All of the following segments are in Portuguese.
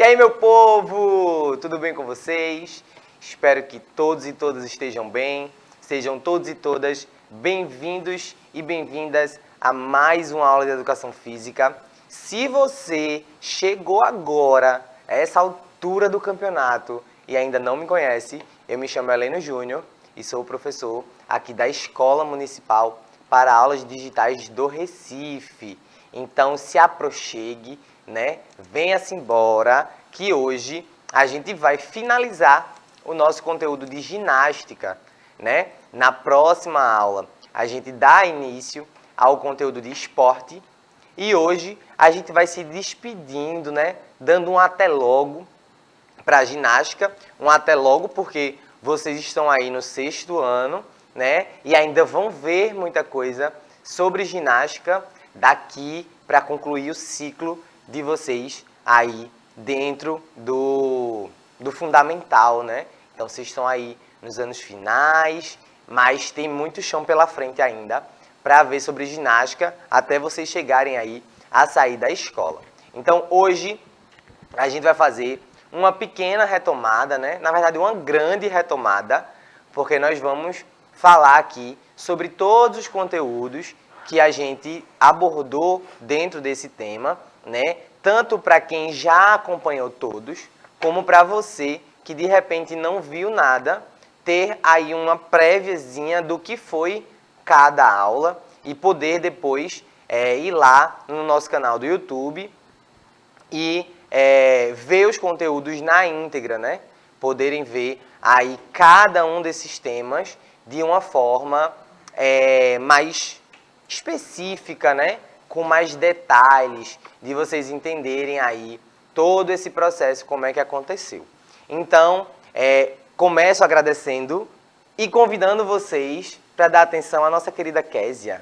E aí, meu povo, tudo bem com vocês? Espero que todos e todas estejam bem. Sejam todos e todas bem-vindos e bem-vindas a mais uma aula de Educação Física. Se você chegou agora, a essa altura do campeonato, e ainda não me conhece, eu me chamo Heleno Júnior e sou professor aqui da Escola Municipal para Aulas Digitais do Recife. Então, se aproxime, né? Venha-se embora, que hoje a gente vai finalizar o nosso conteúdo de ginástica, né? Na próxima aula, a gente dá início ao conteúdo de esporte e hoje a gente vai se despedindo, né? Dando um até logo para a ginástica, um até logo porque vocês estão aí no 6º ano, né? E ainda vão ver muita coisa sobre ginástica daqui para concluir o ciclo de vocês aí dentro do fundamental, né? Então vocês estão aí nos anos finais, mas tem muito chão pela frente ainda para ver sobre ginástica até vocês chegarem aí a sair da escola. Então hoje a gente vai fazer uma pequena retomada, né? Na verdade, uma grande retomada, porque nós vamos falar aqui sobre todos os conteúdos que a gente abordou dentro desse tema, né? Tanto para quem já acompanhou todos, como para você que de repente não viu nada, ter aí uma préviazinha do que foi cada aula e poder depois ir lá no nosso canal do YouTube e ver os conteúdos na íntegra, né? Poderem ver aí cada um desses temas de uma forma mais específica, né? Com mais detalhes, de vocês entenderem aí todo esse processo, como é que aconteceu. Então, começo agradecendo e convidando vocês para dar atenção à nossa querida Késia,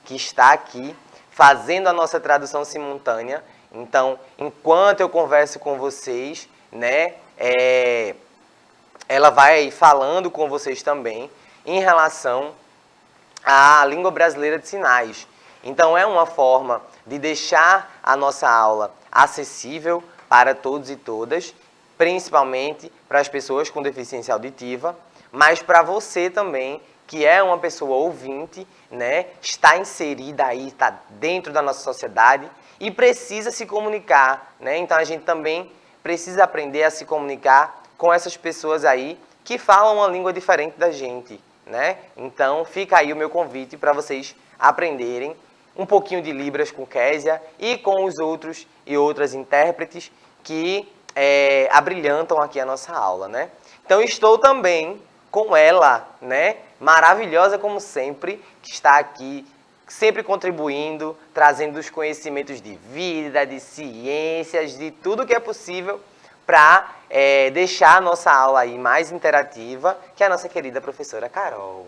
que está aqui fazendo a nossa tradução simultânea. Então, enquanto eu converso com vocês, né, ela vai falando com vocês também em relação à língua brasileira de sinais. Então, é uma forma de deixar a nossa aula acessível para todos e todas, principalmente para as pessoas com deficiência auditiva, mas para você também, que é uma pessoa ouvinte, né, está inserida aí, está dentro da nossa sociedade e precisa se comunicar, né? Então a gente também precisa aprender a se comunicar com essas pessoas aí que falam uma língua diferente da gente, né? Então fica aí o meu convite para vocês aprenderem um pouquinho de Libras com Késia e com os outros e outras intérpretes que abrilhantam aqui a nossa aula, né? Então estou também com ela, né? Maravilhosa como sempre, que está aqui sempre contribuindo, trazendo os conhecimentos de vida, de ciências, de tudo que é possível para deixar a nossa aula aí mais interativa, que é a nossa querida professora Carol.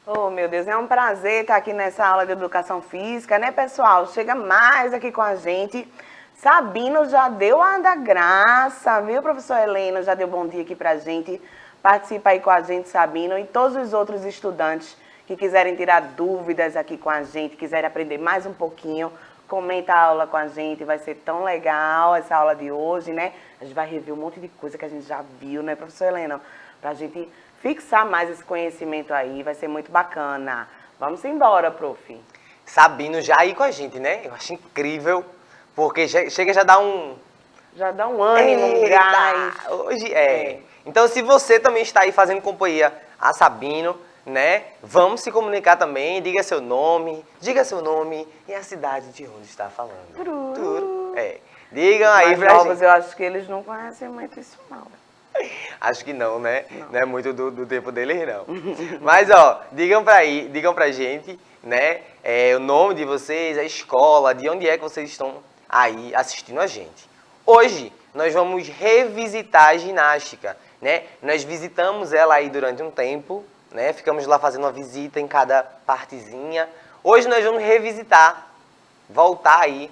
Oh, meu Deus, é um prazer estar aqui nessa aula de Educação Física, né, pessoal? Chega mais aqui com a gente. Sabino já deu a da graça, viu, professor Heleno? Já deu bom dia aqui pra gente. Participa aí com a gente, Sabino, e todos os outros estudantes que quiserem tirar dúvidas aqui com a gente, quiserem aprender mais um pouquinho, comenta a aula com a gente, vai ser tão legal essa aula de hoje, né? A gente vai rever um monte de coisa que a gente já viu, né, professor Heleno? Pra gente fixar mais esse conhecimento aí, vai ser muito bacana. Vamos embora, prof. Sabino já aí com a gente, né? Eu acho incrível, porque chega já dá um... Já dá um ânimo, um gás. Hoje Então, se você também está aí fazendo companhia a Sabino, né? Vamos se comunicar também, diga seu nome e a cidade de onde está falando. Tururu. Digam aí pra novos, gente. eu acho que eles não conhecem muito isso, não. Acho que não, né? Não é muito do tempo deles, não. Mas, Mas, ó, digam pra gente, né? O nome de vocês, a escola, de onde é que vocês estão aí assistindo a gente. Hoje, nós vamos revisitar a ginástica, né? Nós visitamos ela aí durante um tempo, né? Ficamos lá fazendo uma visita em cada partezinha. Hoje nós vamos revisitar, voltar aí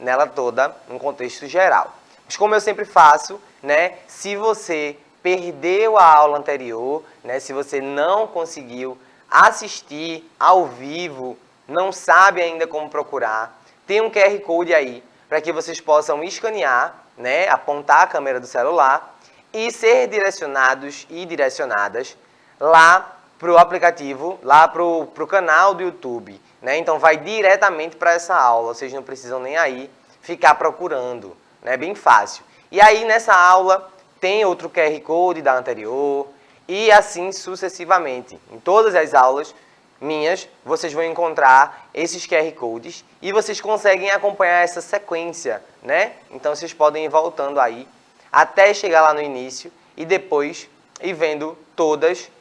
nela toda, num contexto geral. Mas como eu sempre faço, né? Se você perdeu a aula anterior, né? Se você não conseguiu assistir ao vivo, não sabe ainda como procurar, tem um QR Code aí para que vocês possam escanear, né, apontar a câmera do celular e ser direcionados e direcionadas lá para o aplicativo, lá para o canal do YouTube, né? Então vai diretamente para essa aula, vocês não precisam nem aí ficar procurando, né? Bem fácil. E aí nessa aula tem outro QR Code da anterior e assim sucessivamente. Em todas as aulas minhas, vocês vão encontrar esses QR Codes e vocês conseguem acompanhar essa sequência, né? Então vocês podem ir voltando aí até chegar lá no início e depois ir vendo todas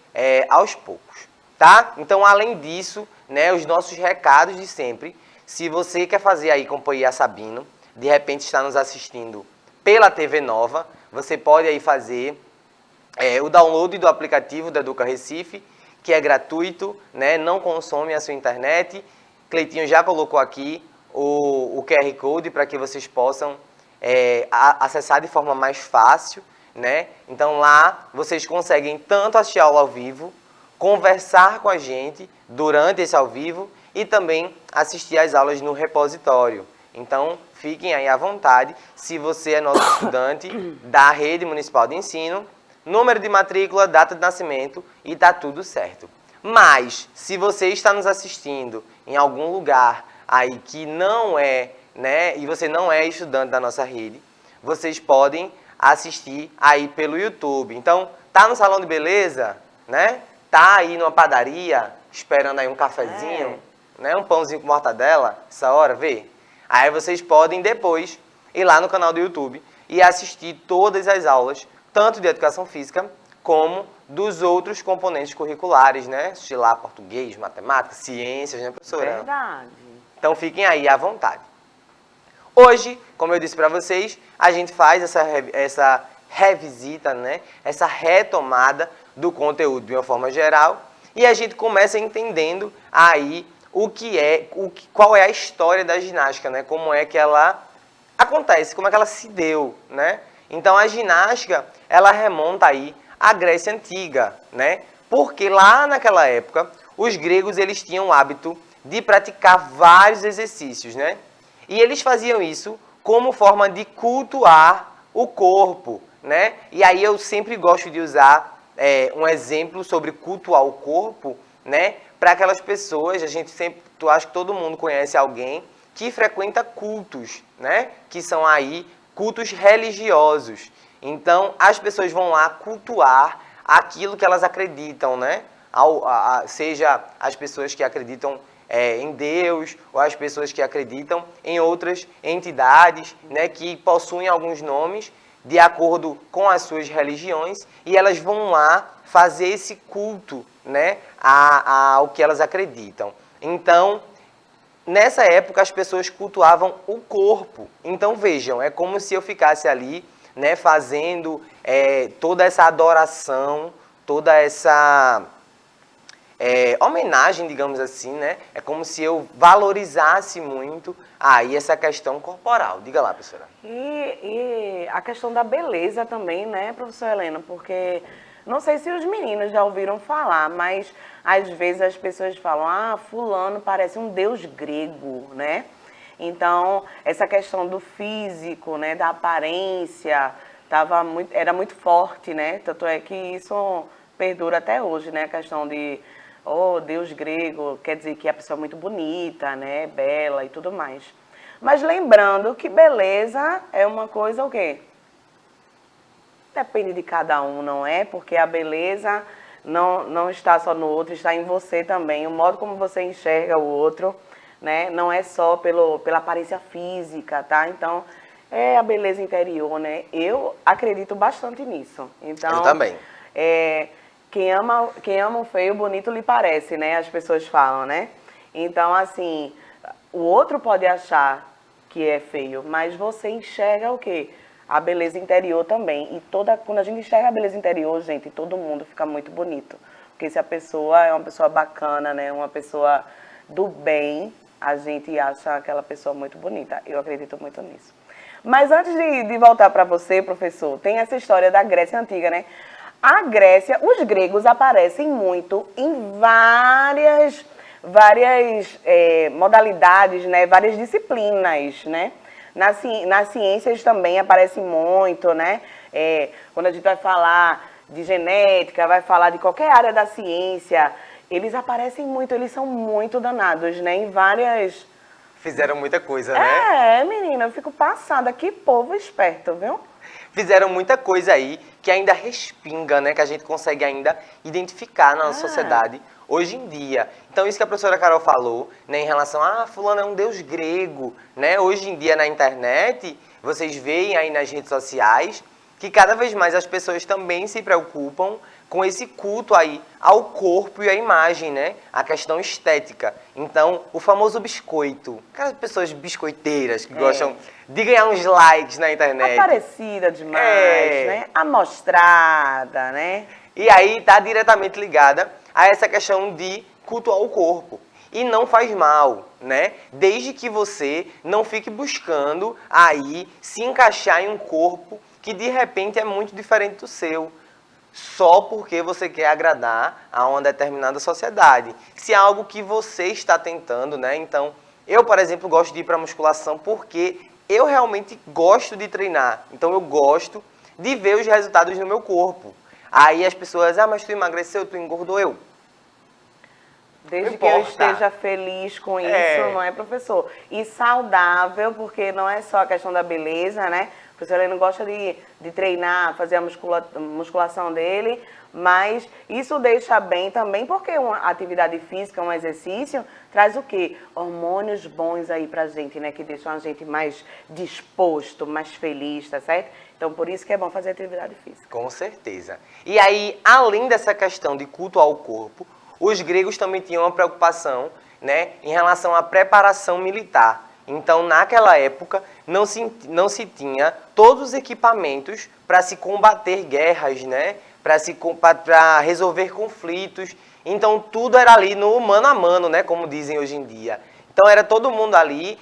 aos poucos, tá? Então, além disso, né, os nossos recados de sempre, se você quer fazer aí companhia a Sabino, de repente está nos assistindo pela TV Nova, você pode aí fazer o download do aplicativo da Educa Recife, que é gratuito, né, não consome a sua internet. Cleitinho já colocou aqui o QR Code para que vocês possam acessar de forma mais fácil, né? Então lá vocês conseguem tanto assistir a aula ao vivo, conversar com a gente durante esse ao vivo e também assistir às aulas no repositório. Então fiquem aí à vontade, se você é nosso estudante da Rede Municipal de Ensino, número de matrícula, data de nascimento e tá tudo certo. Mas se você está nos assistindo em algum lugar aí que não é, né, e você não é estudante da nossa rede, vocês podem assistir aí pelo YouTube. Então, tá no salão de beleza, né? Tá aí numa padaria, esperando aí um cafezinho, né? Um pãozinho com mortadela, essa hora, vê? Aí vocês podem depois ir lá no canal do YouTube e assistir todas as aulas, tanto de Educação Física, como dos outros componentes curriculares, né? Assistir lá português, matemática, ciências, né, professora? Verdade. Então, fiquem aí à vontade. Hoje, como eu disse para vocês, a gente faz essa revisita, né? Essa retomada do conteúdo de uma forma geral e a gente começa entendendo aí qual é a história da ginástica, né? Como é que ela acontece, como é que ela se deu, né? Então a ginástica, ela remonta aí à Grécia Antiga, né? Porque lá naquela época, os gregos eles tinham o hábito de praticar vários exercícios, né? E eles faziam isso como forma de cultuar o corpo, né? E aí eu sempre gosto de usar um exemplo sobre cultuar o corpo, né? Para aquelas pessoas, acho que todo mundo conhece alguém que frequenta cultos, né? Que são aí cultos religiosos. Então, as pessoas vão lá cultuar aquilo que elas acreditam, né? Seja as pessoas que acreditam em Deus, ou as pessoas que acreditam em outras entidades, né, que possuem alguns nomes de acordo com as suas religiões, e elas vão lá fazer esse culto, né, ao que elas acreditam. Então, nessa época, as pessoas cultuavam o corpo. Então, vejam, é como se eu ficasse ali, né, fazendo toda essa adoração, toda essa homenagem, digamos assim, né? É como se eu valorizasse muito aí essa questão corporal. Diga lá, professora. E a questão da beleza também, né, professora Helena? Porque não sei se os meninos já ouviram falar, mas às vezes as pessoas falam, fulano parece um deus grego, né? Então, essa questão do físico, né, da aparência, era muito forte, né? Tanto é que isso perdura até hoje, né? A questão de deus grego, quer dizer que a pessoa é muito bonita, né, bela e tudo mais. Mas lembrando que beleza é uma coisa o quê? Depende de cada um, não é? Porque a beleza não está só no outro, está em você também. O modo como você enxerga o outro, né, não é só pela aparência física, tá? Então, é a beleza interior, né? Eu acredito bastante nisso. Então, eu também. Quem ama o feio, bonito lhe parece, né? As pessoas falam, né? Então, assim, o outro pode achar que é feio, mas você enxerga o quê? A beleza interior também. E quando a gente enxerga a beleza interior, gente, todo mundo fica muito bonito. Porque se a pessoa é uma pessoa bacana, né? Uma pessoa do bem, a gente acha aquela pessoa muito bonita. Eu acredito muito nisso. Mas antes de voltar para você, professor, tem essa história da Grécia Antiga, né? A Grécia, os gregos aparecem muito em várias modalidades, né? Várias disciplinas, né? Nas ciências também aparece muito, né? Quando a gente vai falar de genética, vai falar de qualquer área da ciência, eles aparecem muito, eles são muito danados, né? Em várias... Fizeram muita coisa, né? Menina, eu fico passada. Que povo esperto, viu? Fizeram muita coisa aí que ainda respinga, né? Que a gente consegue ainda identificar na nossa sociedade hoje em dia. Então, isso que a professora Carol falou, né? Em relação a fulano é um deus grego, né? Hoje em dia na internet, vocês veem aí nas redes sociais que cada vez mais as pessoas também se preocupam com esse culto aí ao corpo e à imagem, né? A questão estética. Então, o famoso biscoito. Aquelas pessoas biscoiteiras que gostam de ganhar uns likes na internet. Aparecida demais, né? Amostrada, né? E aí tá diretamente ligada a essa questão de cultuar o corpo. E não faz mal, né? Desde que você não fique buscando aí se encaixar em um corpo que de repente é muito diferente do seu, só porque você quer agradar a uma determinada sociedade. Se é algo que você está tentando, né? Então, eu, por exemplo, gosto de ir para musculação porque eu realmente gosto de treinar. Então, eu gosto de ver os resultados no meu corpo. Aí as pessoas, mas tu emagreceu, tu engordou, eu. Desde que eu esteja feliz com isso, não é, professor? E saudável, porque não é só a questão da beleza, né? O professor Heleno gosta de treinar, fazer a musculação dele, mas isso deixa bem também, porque uma atividade física, um exercício, traz o quê? Hormônios bons aí pra gente, né? Que deixam a gente mais disposto, mais feliz, tá certo? Então, por isso que é bom fazer atividade física. Com certeza. E aí, além dessa questão de culto ao corpo, os gregos também tinham uma preocupação, né, em relação à preparação militar. Então, naquela época, não se tinha todos os equipamentos para se combater guerras, né, para resolver conflitos. Então, tudo era ali no mano a mano, né, como dizem hoje em dia. Então, era todo mundo ali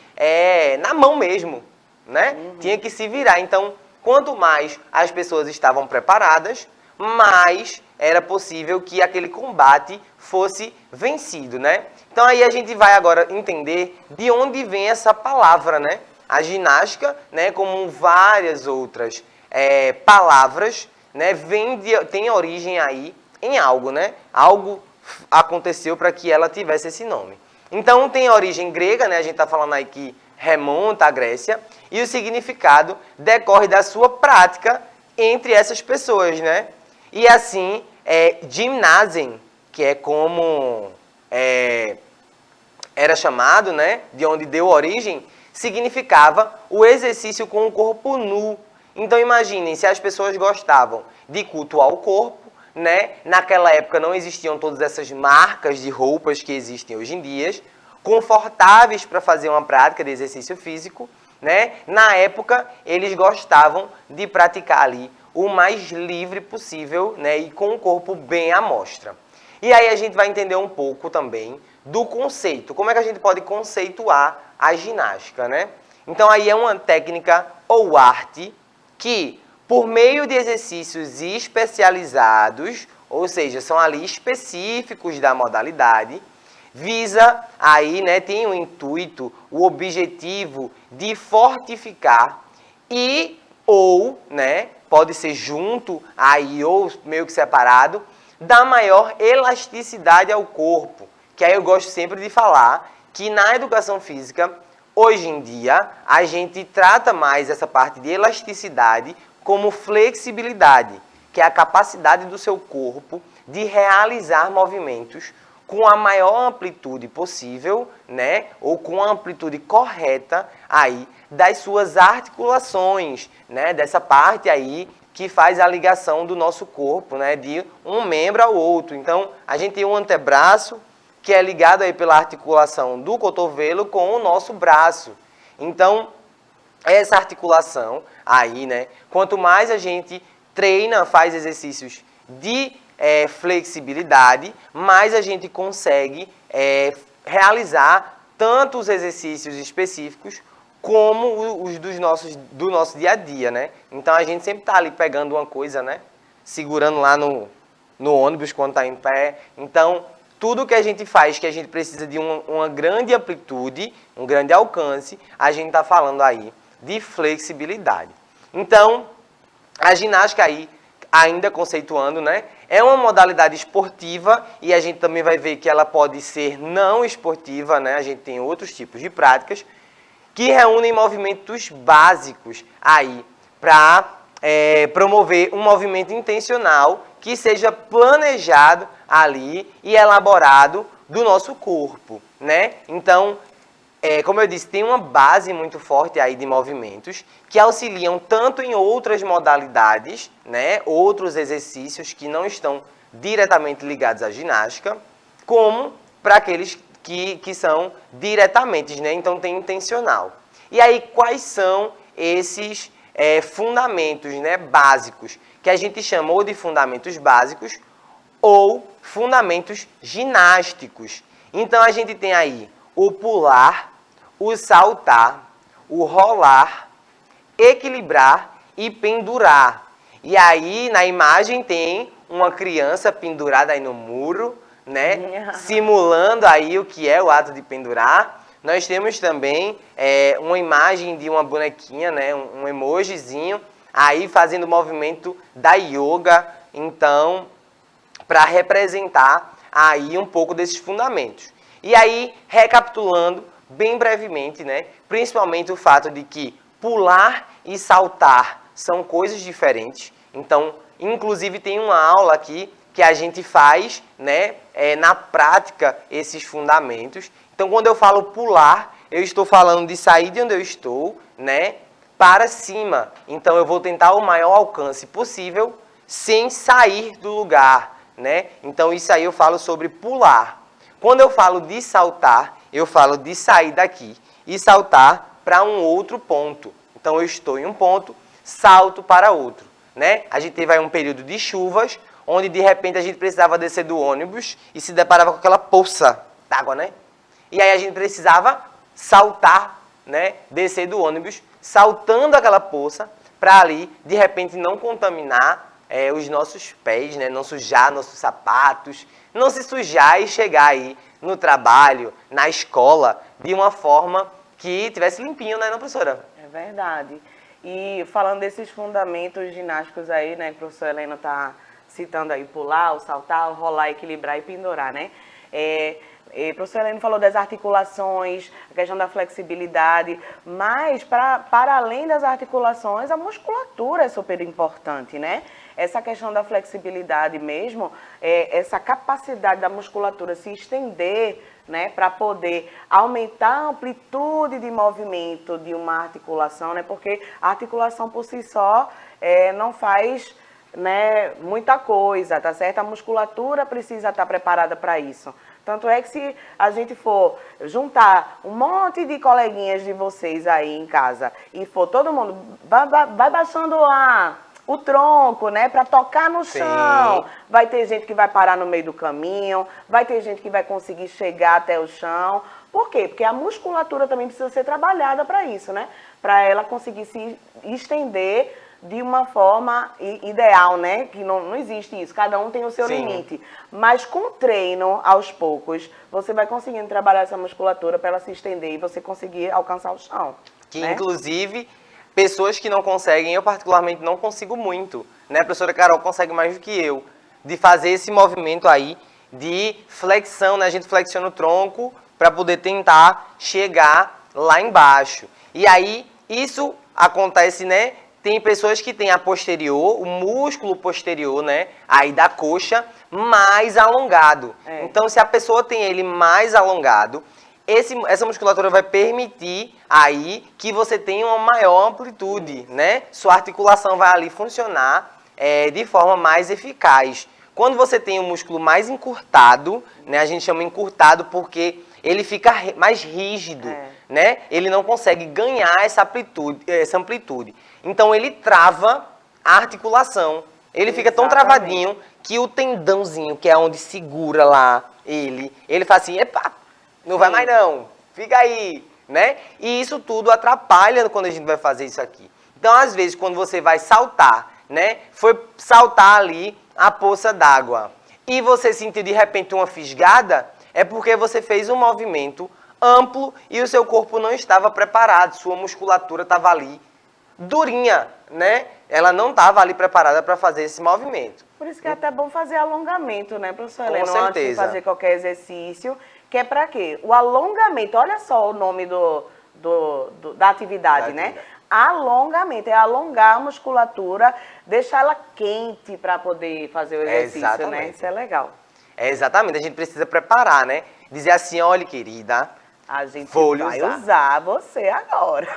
na mão mesmo, né? Tinha que se virar. Então, quanto mais as pessoas estavam preparadas, mais era possível que aquele combate fosse vencido, né? Então aí a gente vai agora entender de onde vem essa palavra, né? A ginástica, né, como várias outras palavras, né, tem origem aí em algo, né? Algo aconteceu para que ela tivesse esse nome. Então tem origem grega, né? A gente está falando aí que remonta à Grécia, e o significado decorre da sua prática entre essas pessoas, né? E assim, gymnasium, que é como era chamado, né, de onde deu origem, significava o exercício com o corpo nu. Então imaginem, se as pessoas gostavam de cultuar o corpo, né, naquela época não existiam todas essas marcas de roupas que existem hoje em dia, confortáveis para fazer uma prática de exercício físico, né? Na época, eles gostavam de praticar ali o mais livre possível, né, e com o corpo bem à mostra. E aí a gente vai entender um pouco também do conceito. Como é que a gente pode conceituar a ginástica, né? Então aí é uma técnica ou arte que, por meio de exercícios especializados, ou seja, são ali específicos da modalidade, visa aí, né, tem o intuito, o objetivo de fortificar ou, né, pode ser junto aí ou meio que separado, dá maior elasticidade ao corpo. Que aí eu gosto sempre de falar que na educação física, hoje em dia, a gente trata mais essa parte de elasticidade como flexibilidade, que é a capacidade do seu corpo de realizar movimentos com a maior amplitude possível, né, ou com a amplitude correta aí das suas articulações, né, dessa parte aí que faz a ligação do nosso corpo, né, de um membro ao outro. Então, a gente tem um antebraço que é ligado aí pela articulação do cotovelo com o nosso braço. Então, essa articulação aí, né, quanto mais a gente treina, faz exercícios de flexibilidade, mais a gente consegue realizar tanto os exercícios específicos como os do nosso dia a dia, né? Então a gente sempre está ali pegando uma coisa, né? Segurando lá no ônibus quando está em pé. Então, tudo que a gente faz, que a gente precisa de uma grande amplitude, um grande alcance, a gente está falando aí de flexibilidade. Então, a ginástica aí, ainda conceituando, né, é uma modalidade esportiva e a gente também vai ver que ela pode ser não esportiva, né, a gente tem outros tipos de práticas que reúnem movimentos básicos aí para promover um movimento intencional que seja planejado ali e elaborado do nosso corpo, né? Então, como eu disse, tem uma base muito forte aí de movimentos que auxiliam tanto em outras modalidades, né, outros exercícios que não estão diretamente ligados à ginástica, como para aqueles que são diretamente, né? Então tem intencional. E aí, quais são esses fundamentos, né, básicos, que a gente chamou de fundamentos básicos ou fundamentos ginásticos? Então a gente tem aí o pular, o saltar, o rolar, equilibrar e pendurar. E aí na imagem tem uma criança pendurada aí no muro, né, simulando aí o que é o ato de pendurar. Nós temos também uma imagem de uma bonequinha, né, um emojizinho, aí fazendo o movimento da yoga, então, para representar aí um pouco desses fundamentos. E aí, recapitulando bem brevemente, né, principalmente o fato de que pular e saltar são coisas diferentes. Então, inclusive tem uma aula aqui que a gente faz, né, na prática esses fundamentos. Então, quando eu falo pular, eu estou falando de sair de onde eu estou, né, para cima. Então, eu vou tentar o maior alcance possível sem sair do lugar, né? Então, isso aí eu falo sobre pular. Quando eu falo de saltar, eu falo de sair daqui e saltar para um outro ponto. Então, eu estou em um ponto, salto para outro, né? A gente teve aí um período de chuvas, onde de repente a gente precisava descer do ônibus e se deparava com aquela poça d'água, né? E aí a gente precisava saltar, né, descer do ônibus, saltando aquela poça, para ali, de repente, não contaminar os nossos pés, né, não sujar nossos sapatos, não se sujar e chegar aí no trabalho, na escola, de uma forma que tivesse limpinho, né, não, professora? É verdade. E falando desses fundamentos ginásticos aí, né, que a professora Helena está citando aí, pular, o saltar, o rolar, equilibrar e pendurar, né? O professor Helena falou das articulações, a questão da flexibilidade, mas para além das articulações, a musculatura é super importante, né? Essa questão da flexibilidade mesmo, essa capacidade da musculatura se estender, né, para poder aumentar a amplitude de movimento de uma articulação, né? Porque a articulação por si só não faz, né, muita coisa, tá certo? A musculatura precisa estar preparada para isso. Tanto é que se a gente for juntar um monte de coleguinhas de vocês aí em casa e for todo mundo, vai baixando o tronco, né, para tocar no chão. Sim. Vai ter gente que vai parar no meio do caminho, vai ter gente que vai conseguir chegar até o chão. Por quê? Porque a musculatura também precisa ser trabalhada para isso, né? Para ela conseguir se estender de uma forma ideal, né? Que não existe isso, cada um tem o seu Sim. limite. Mas com treino, aos poucos, você vai conseguindo trabalhar essa musculatura para ela se estender e você conseguir alcançar o chão. Que, né? Inclusive, pessoas que não conseguem, eu particularmente não consigo muito, né? A professora Carol consegue mais do que eu, de fazer esse movimento aí de flexão, né? A gente flexiona o tronco para poder tentar chegar lá embaixo. E aí, isso acontece, né? Tem pessoas que têm a posterior, o músculo posterior, né, aí da coxa, mais alongado. Então, se a pessoa tem ele mais alongado, essa musculatura vai permitir aí que você tenha uma maior amplitude, né? Sua articulação vai ali funcionar de forma mais eficaz. Quando você tem o músculo mais encurtado, né, a gente chama encurtado porque ele fica mais rígido, né? Ele não consegue ganhar essa amplitude. Então, ele trava a articulação. Ele fica tão travadinho que o tendãozinho, que é onde segura lá ele faz assim, epa, não vai mais não, fica aí, né? E isso tudo atrapalha quando a gente vai fazer isso aqui. Então, às vezes, quando você vai saltar, né? Foi saltar ali a poça d'água e você sentiu de repente uma fisgada, é porque você fez um movimento amplo e o seu corpo não estava preparado, sua musculatura estava ali durinha, né? Ela não estava ali preparada para fazer esse movimento. Por isso que é até bom fazer alongamento, né, professor Com Helena? Antes de certeza. fazer qualquer exercício, que é para quê? O alongamento, olha só o nome da atividade, né? Alongamento, é alongar a musculatura, deixar ela quente para poder fazer o exercício, né? Isso é legal. É exatamente, a gente precisa preparar, né? Dizer assim, olha, querida, A gente vou lhe vai usar. usar você agora,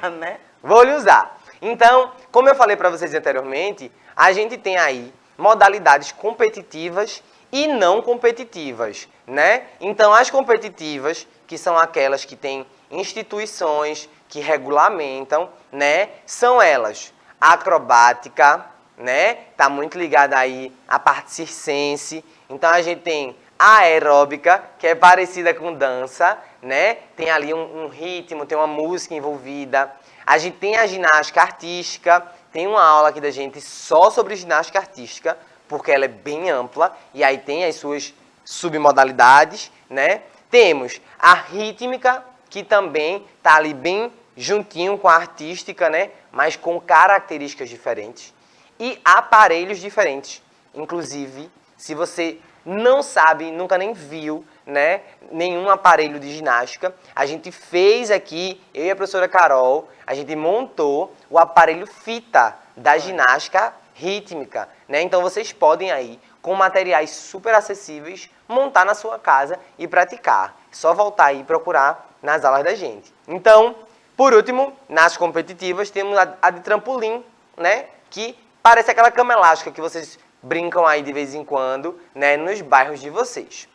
É. né? Vou lhe usar. Então, como eu falei para vocês anteriormente, a gente tem aí modalidades competitivas e não competitivas, né? Então, as competitivas, que são aquelas que têm instituições que regulamentam, né? São elas acrobática, né? Tá muito ligada aí à parte circense. Então, a gente tem a aeróbica, que é parecida com dança, né? Tem ali um ritmo, tem uma música envolvida. A gente tem a ginástica artística, tem uma aula aqui da gente só sobre ginástica artística, porque ela é bem ampla, e aí tem as suas submodalidades, né? Temos a rítmica, que também está ali bem juntinho com a artística, né? Mas com características diferentes. E aparelhos diferentes. Inclusive, se você não sabe, nunca nem viu, né, nenhum aparelho de ginástica, a gente fez aqui, eu e a professora Carol, a gente montou o aparelho fita da ginástica rítmica, né? Então vocês podem aí, com materiais super acessíveis, montar na sua casa e praticar. É só voltar aí e procurar nas aulas da gente. Então, por último, nas competitivas, temos a de trampolim, né, que parece aquela cama elástica que vocês brincam aí de vez em quando, né, nos bairros de vocês.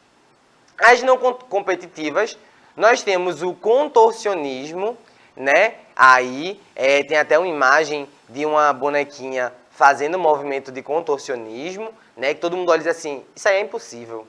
As não competitivas, nós temos o contorcionismo, né? Aí tem até uma imagem de uma bonequinha fazendo um movimento de contorcionismo, né? Que todo mundo olha e diz assim, isso aí é impossível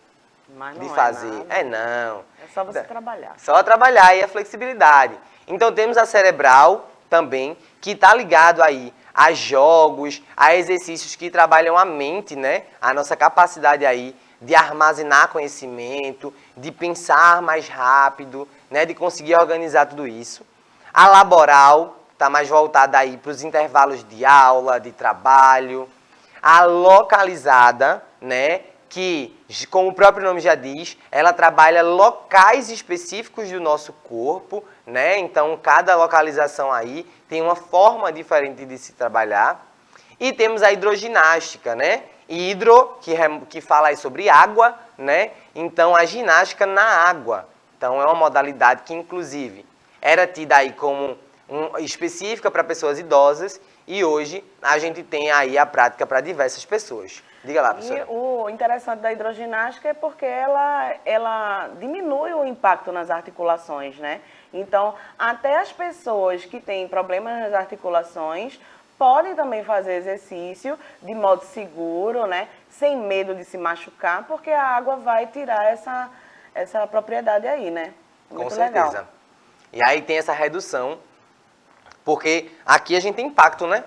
de fazer. Não. É só você trabalhar. Só trabalhar e a flexibilidade. Então temos a cerebral também, que está ligado aí a jogos, a exercícios que trabalham a mente, né? A nossa capacidade aí de armazenar conhecimento, de pensar mais rápido, né? De conseguir organizar tudo isso. A laboral está mais voltada aí para os intervalos de aula, de trabalho. A localizada, né? Que, como o próprio nome já diz, ela trabalha locais específicos do nosso corpo, né? Então, cada localização aí tem uma forma diferente de se trabalhar. E temos a hidroginástica, né? Hidro, que fala aí sobre água, né? Então, a ginástica na água. Então, é uma modalidade que, inclusive, era tida aí como específica para pessoas idosas e hoje a gente tem aí a prática para diversas pessoas. Diga lá, professora. E o interessante da hidroginástica é porque ela diminui o impacto nas articulações, né? Então, até as pessoas que têm problemas nas articulações podem também fazer exercício de modo seguro, né? Sem medo de se machucar, porque a água vai tirar essa propriedade aí, né? Com certeza. Legal. E aí tem essa redução, porque aqui a gente tem impacto, né?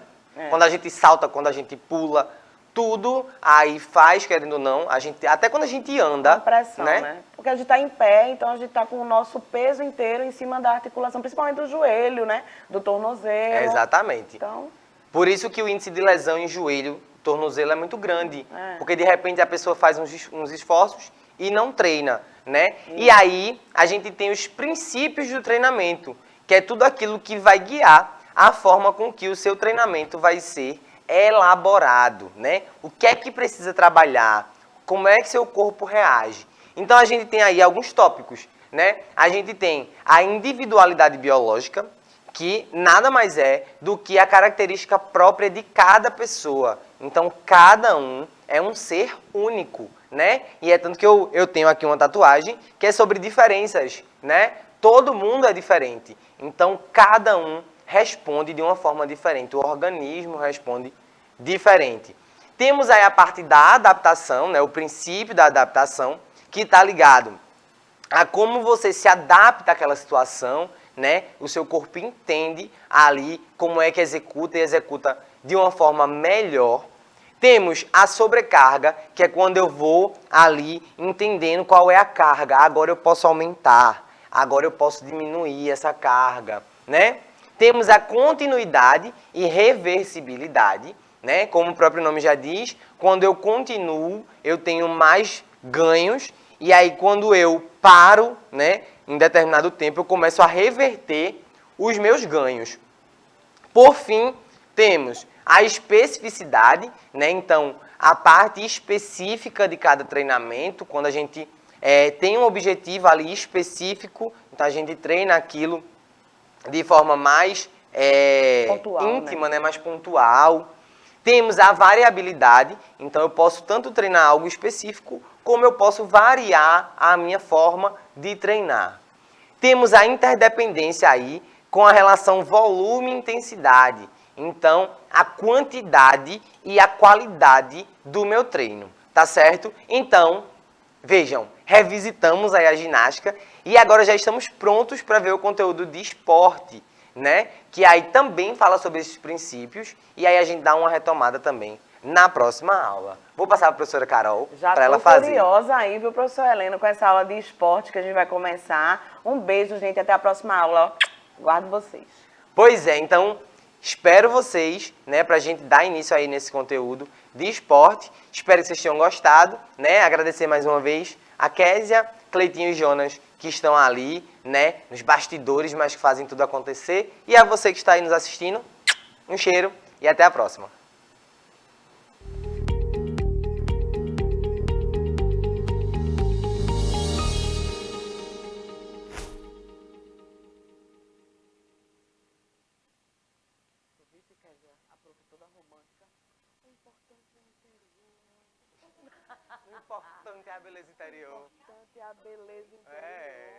Quando a gente salta, quando a gente pula, tudo aí faz, querendo ou não, até quando a gente anda... Uma pressão, né? Porque a gente está em pé, então a gente está com o nosso peso inteiro em cima da articulação, principalmente do joelho, né? Do tornozelo. Exatamente. Então... Por isso que o índice de lesão em joelho, tornozelo é muito grande. Porque de repente a pessoa faz uns esforços e não treina, né? E aí a gente tem os princípios do treinamento, que é tudo aquilo que vai guiar a forma com que o seu treinamento vai ser elaborado, né? O que é que precisa trabalhar? Como é que seu corpo reage? Então a gente tem aí alguns tópicos, né? A gente tem a individualidade biológica, que nada mais é do que a característica própria de cada pessoa. Então cada um é um ser único, né? E é tanto que eu tenho aqui uma tatuagem que é sobre diferenças, né? Todo mundo é diferente. Então cada um responde de uma forma diferente, o organismo responde diferente. Temos aí a parte da adaptação, né, o princípio da adaptação, que está ligado a como você se adapta àquela situação, né, o seu corpo entende ali como é que executa e executa de uma forma melhor. Temos a sobrecarga, que é quando eu vou ali entendendo qual é a carga, agora eu posso aumentar. agora eu posso diminuir essa carga, né? Temos a continuidade e reversibilidade, né? Como o próprio nome já diz, quando eu continuo, eu tenho mais ganhos, e aí quando eu paro, né, em determinado tempo, eu começo a reverter os meus ganhos. Por fim, temos a especificidade, né? Então, a parte específica de cada treinamento, quando a gente tem um objetivo ali específico, então a gente treina aquilo de forma mais Pontual, íntima, né? Mais pontual. Temos a variabilidade, então eu posso tanto treinar algo específico, como eu posso variar a minha forma de treinar. Temos a interdependência aí com a relação volume e intensidade. Então, a quantidade e a qualidade do meu treino, tá certo? Então, vejam, revisitamos aí a ginástica e agora já estamos prontos para ver o conteúdo de esporte, né? Que aí também fala sobre esses princípios e aí a gente dá uma retomada também na próxima aula. Vou passar para a professora Carol para ela fazer. Já tô curiosa aí, viu, professor Helena, com essa aula de esporte que a gente vai começar. Um beijo, gente, até a próxima aula. Guardo vocês. Pois é, então espero vocês, né, para a gente dar início aí nesse conteúdo de esporte. Espero que vocês tenham gostado, né? Agradecer mais uma vez a Késia, Cleitinho e Jonas, que estão ali, né, nos bastidores, mas que fazem tudo acontecer. E a você que está aí nos assistindo, um cheiro e até a próxima. O importante é a beleza interior. A beleza interior. É.